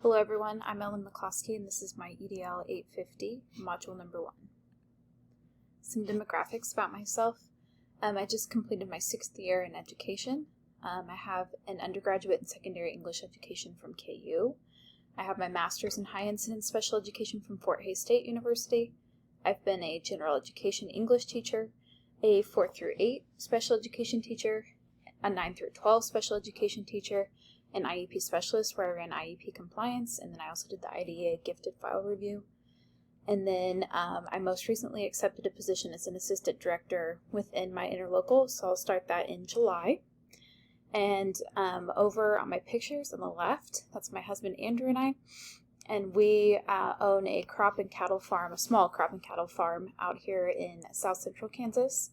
Hello everyone, I'm Ellen McCloskey and this is my EDL 850, module number 1. Some demographics about myself. I just completed my 6th year in education. I have an undergraduate in secondary English education from KU. I have my master's in high incidence special education from Fort Hays State University. I've been a general education English teacher, a 4 through 8 special education teacher, a 9 through 12 special education teacher, an IEP specialist where I ran IEP compliance, and then I also did the IDEA gifted file review. And then I most recently accepted a position as an assistant director within my interlocal, so I'll start that in July. And over on my pictures on the left, that's my husband Andrew and I, and we own a crop and cattle farm, a small crop and cattle farm out here in South Central Kansas.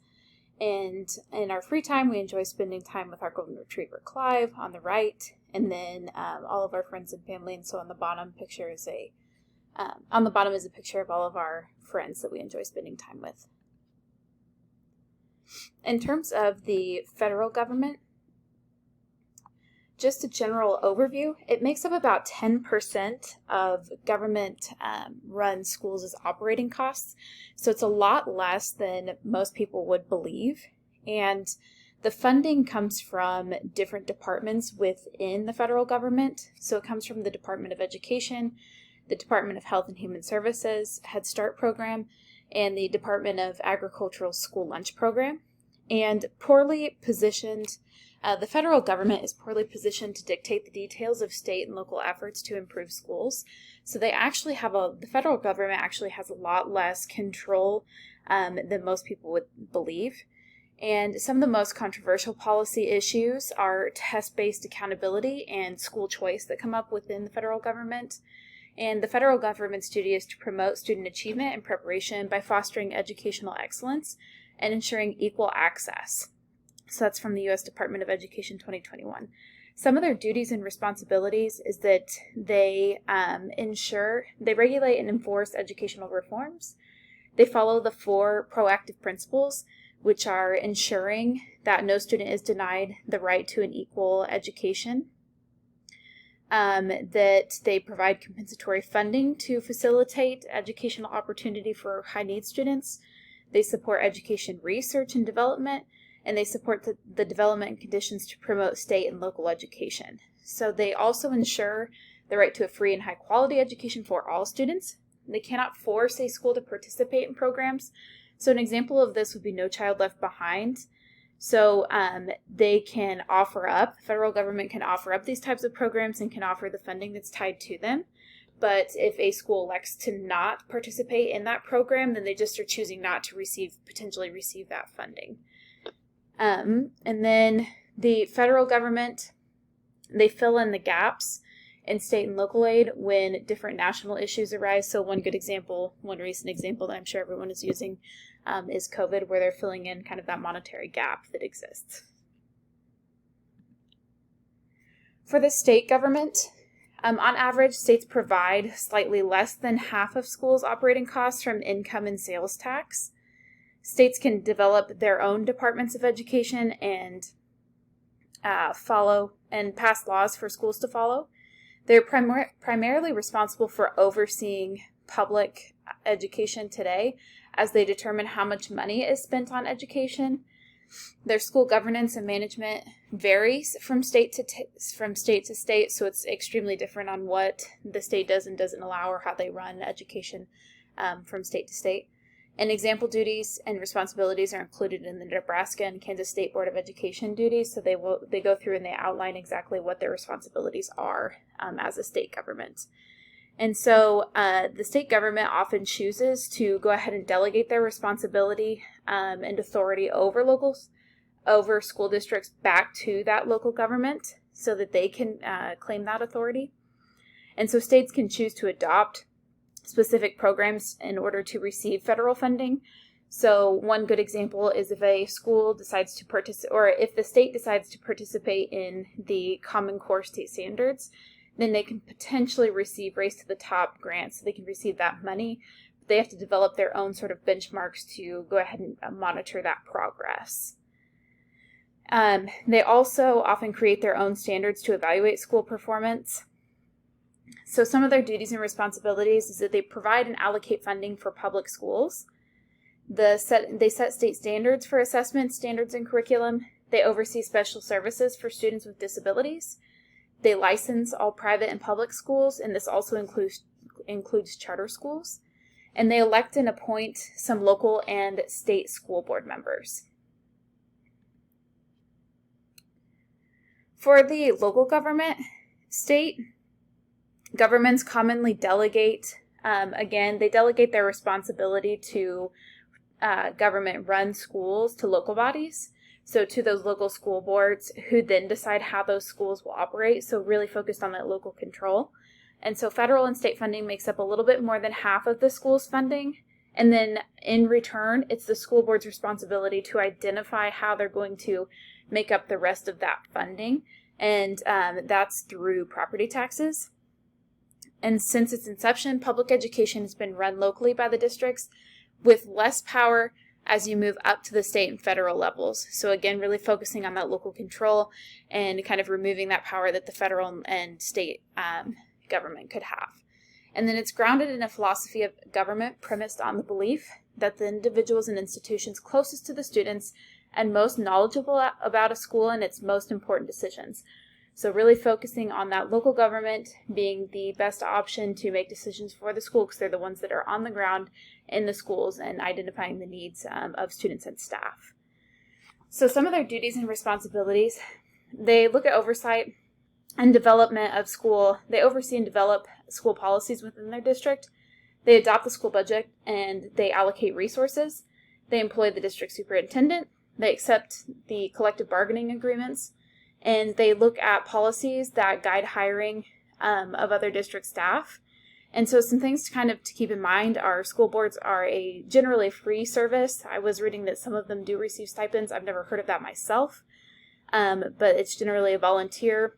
And in our free time, we enjoy spending time with our golden retriever Clive on the right, and then all of our friends and family. And so on the bottom picture is a picture of all of our friends that we enjoy spending time with. In terms of the federal government, just a general overview, it makes up about 10% of government-run schools' operating costs, so it's a lot less than most people would believe, and the funding comes from different departments within the federal government. So it comes from the Department of Education, the Department of Health and Human Services, Head Start program, and the Department of Agricultural School Lunch program. And poorly positioned, the federal government is poorly positioned to dictate the details of state and local efforts to improve schools. So they actually have the federal government actually has a lot less control than most people would believe. And some of the most controversial policy issues are test-based accountability and school choice that come up within the federal government. And the federal government's duty is to promote student achievement and preparation by fostering educational excellence and ensuring equal access. So that's from the U.S. Department of Education 2021. Some of their duties and responsibilities is that they regulate and enforce educational reforms. They follow the 4 proactive principles, which are ensuring that no student is denied the right to an equal education, that they provide compensatory funding to facilitate educational opportunity for high-need students, they support education research and development, and they support the development conditions to promote state and local education. So they also ensure the right to a free and high-quality education for all students. They cannot force a school to participate in programs. So an example of this would be No Child Left Behind. So they can offer up, the federal government can offer up these types of programs and can offer the funding that's tied to them. But if a school elects to not participate in that program, then they just are choosing not to potentially receive that funding. And then the federal government, they fill in the gaps in state and local aid when different national issues arise. So one recent example that I'm sure everyone is using is COVID, where they're filling in kind of that monetary gap that exists. For the state government, on average, states provide slightly less than half of schools' operating costs from income and sales tax. States can develop their own departments of education and follow and pass laws for schools to follow. They're primarily responsible for overseeing public education today as they determine how much money is spent on education. Their school governance and management varies from state to state, so it's extremely different on what the state does and doesn't allow or how they run education from state to state. And example duties and responsibilities are included in the Nebraska and Kansas State Board of Education duties, so they go through and they outline exactly what their responsibilities are as a state government. And so the state government often chooses to go ahead and delegate their responsibility and authority over school districts back to that local government so that they can claim that authority. And so states can choose to adopt specific programs in order to receive federal funding. So one good example is if a school decides to if the state decides to participate in the Common Core state standards, then they can potentially receive Race to the Top grants. So they can receive that money. They have to develop their own sort of benchmarks to go ahead and monitor that progress. They also often create their own standards to evaluate school performance. So some of their duties and responsibilities is that they provide and allocate funding for public schools. They set state standards for assessment, standards, and curriculum. They oversee special services for students with disabilities. They license all private and public schools, and this also includes charter schools. And they elect and appoint some local and state school board members. For the local government, state governments commonly delegate, they delegate their responsibility to government-run schools to local bodies, so to those local school boards who then decide how those schools will operate, so really focused on that local control. And so federal and state funding makes up a little bit more than half of the school's funding, and then in return, it's the school board's responsibility to identify how they're going to make up the rest of that funding, and that's through property taxes. And since its inception, public education has been run locally by the districts with less power as you move up to the state and federal levels. So again, really focusing on that local control and kind of removing that power that the federal and state government could have. And then it's grounded in a philosophy of government premised on the belief that the individuals and institutions closest to the students and most knowledgeable about a school and its most important decisions. So really focusing on that local government being the best option to make decisions for the school, because they're the ones that are on the ground in the schools and identifying the needs of students and staff. So some of their duties and responsibilities, they look at oversight and development of school. They oversee and develop school policies within their district. They adopt the school budget and they allocate resources. They employ the district superintendent. They accept the collective bargaining agreements. And they look at policies that guide hiring of other district staff. And so some things to keep in mind are school boards are a generally free service. I was reading that some of them do receive stipends. I've never heard of that myself, but it's generally a volunteer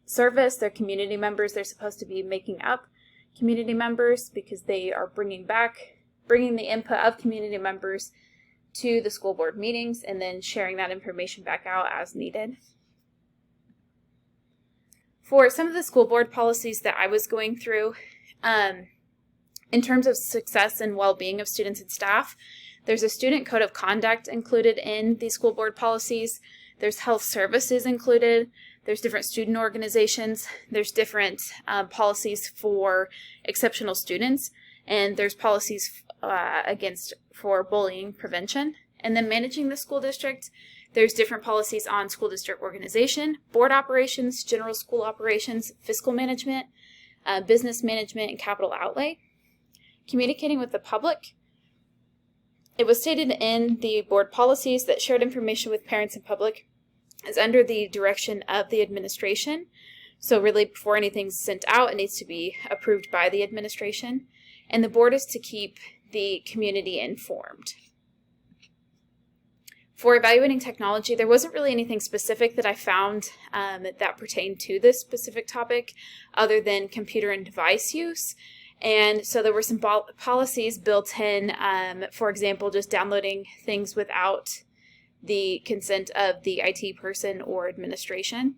service. They're community members. They're supposed to be making up community members because they are bringing the input of community members to the school board meetings and then sharing that information back out as needed. For some of the school board policies that I was going through, in terms of success and well-being of students and staff, there's a student code of conduct included in the school board policies. There's health services included. There's different student organizations. There's different policies for exceptional students. And there's policies for bullying prevention. And then managing the school district, there's different policies on school district organization, board operations, general school operations, fiscal management, business management, and capital outlay. Communicating with the public. It was stated in the board policies that shared information with parents and public is under the direction of the administration. So really, before anything's sent out, it needs to be approved by the administration. And the board is to keep the community informed. For evaluating technology, there wasn't really anything specific that I found that pertained to this specific topic other than computer and device use. And so there were some policies built in, for example, just downloading things without the consent of the IT person or administration.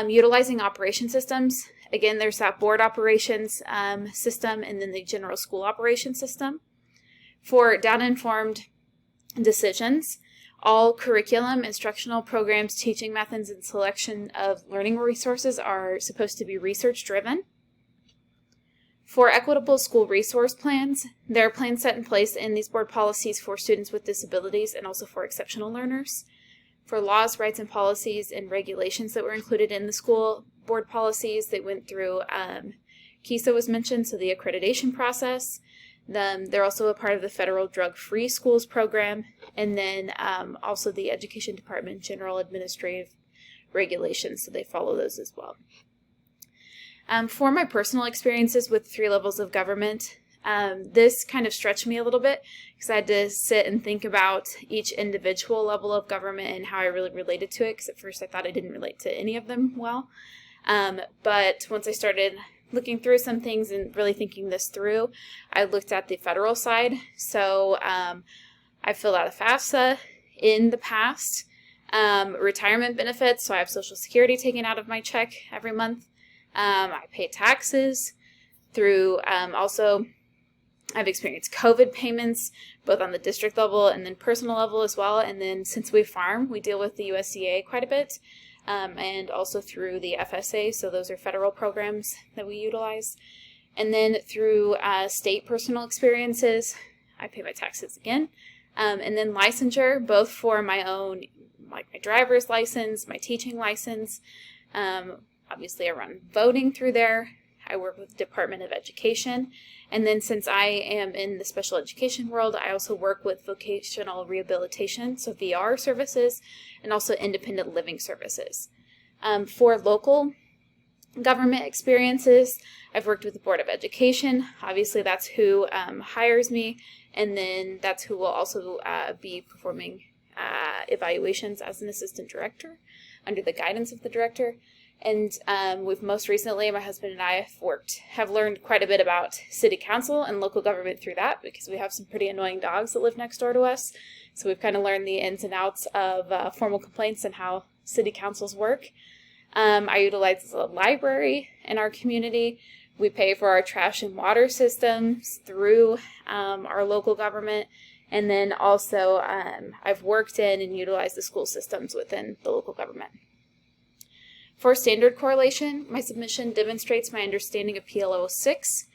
Utilizing operation systems. Again, there's that board operations system and then the general school operations system. For data-informed decisions, all curriculum, instructional programs, teaching methods, and selection of learning resources are supposed to be research-driven. For equitable school resource plans, there are plans set in place in these board policies for students with disabilities and also for exceptional learners. For laws, rights, and policies and regulations that were included in the school board policies, they went through, KISA was mentioned, so the accreditation process. They're also a part of the Federal Drug-Free Schools program, and then also the Education Department General Administrative Regulations, so they follow those as well. For my personal experiences with 3 levels of government, this kind of stretched me a little bit because I had to sit and think about each individual level of government and how I really related to it, because at first I thought I didn't relate to any of them well. But once I started looking through some things and really thinking this through, I looked at the federal side. So I filled out a FAFSA in the past, retirement benefits, so I have Social Security taken out of my check every month. I pay taxes through, also I've experienced COVID payments, both on the district level and then personal level as well. And then since we farm, we deal with the USDA quite a bit, and also through the FSA. So those are federal programs that we utilize. And then through state personal experiences, I pay my taxes again. And then licensure, both for my own, like my driver's license, my teaching license. Obviously, I run voting through there. I work with the Department of Education. And then since I am in the special education world, I also work with vocational rehabilitation, so VR services, and also independent living services. For local government experiences, I've worked with the Board of Education. Obviously, that's who hires me, and then that's who will also be performing evaluations as an assistant director under the guidance of the director. And we've most recently, my husband and I have learned quite a bit about city council and local government through that, because we have some pretty annoying dogs that live next door to us. So we've kind of learned the ins and outs of formal complaints and how city councils work. I utilize a library in our community. We pay for our trash and water systems through our local government. And then also I've worked in and utilized the school systems within the local government. For standard correlation, my submission demonstrates my understanding of PLO 6,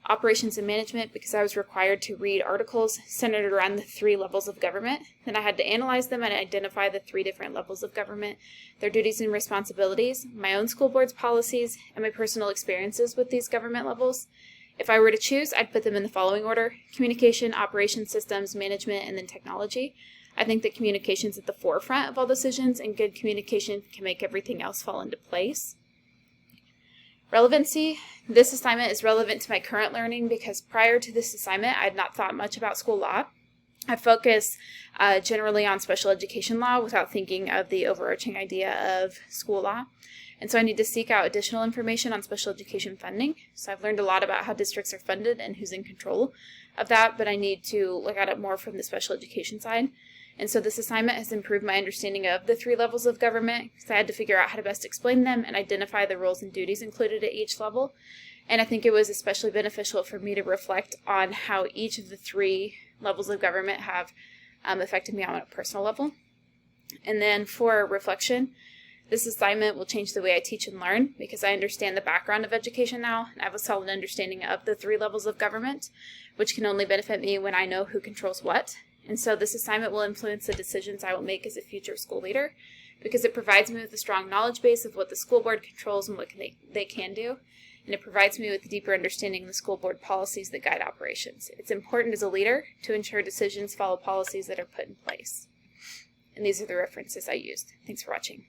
operations and management, because I was required to read articles centered around the 3 levels of government. Then I had to analyze them and identify the 3 different levels of government, their duties and responsibilities, my own school board's policies, and my personal experiences with these government levels. If I were to choose, I'd put them in the following order: communication, operations systems, management, and then technology. I think that communication is at the forefront of all decisions, and good communication can make everything else fall into place. Relevancy. This assignment is relevant to my current learning because prior to this assignment, I had not thought much about school law. I focus generally on special education law without thinking of the overarching idea of school law. And so I need to seek out additional information on special education funding. So I've learned a lot about how districts are funded and who's in control of that, but I need to look at it more from the special education side. And so this assignment has improved my understanding of the 3 levels of government, because I had to figure out how to best explain them and identify the roles and duties included at each level. And I think it was especially beneficial for me to reflect on how each of the 3 levels of government have affected me on a personal level. And then for reflection, this assignment will change the way I teach and learn, because I understand the background of education now, and I have a solid understanding of the 3 levels of government, which can only benefit me when I know who controls what. And so this assignment will influence the decisions I will make as a future school leader, because it provides me with a strong knowledge base of what the school board controls and what they can do. And it provides me with a deeper understanding of the school board policies that guide operations. It's important as a leader to ensure decisions follow policies that are put in place. And these are the references I used. Thanks for watching.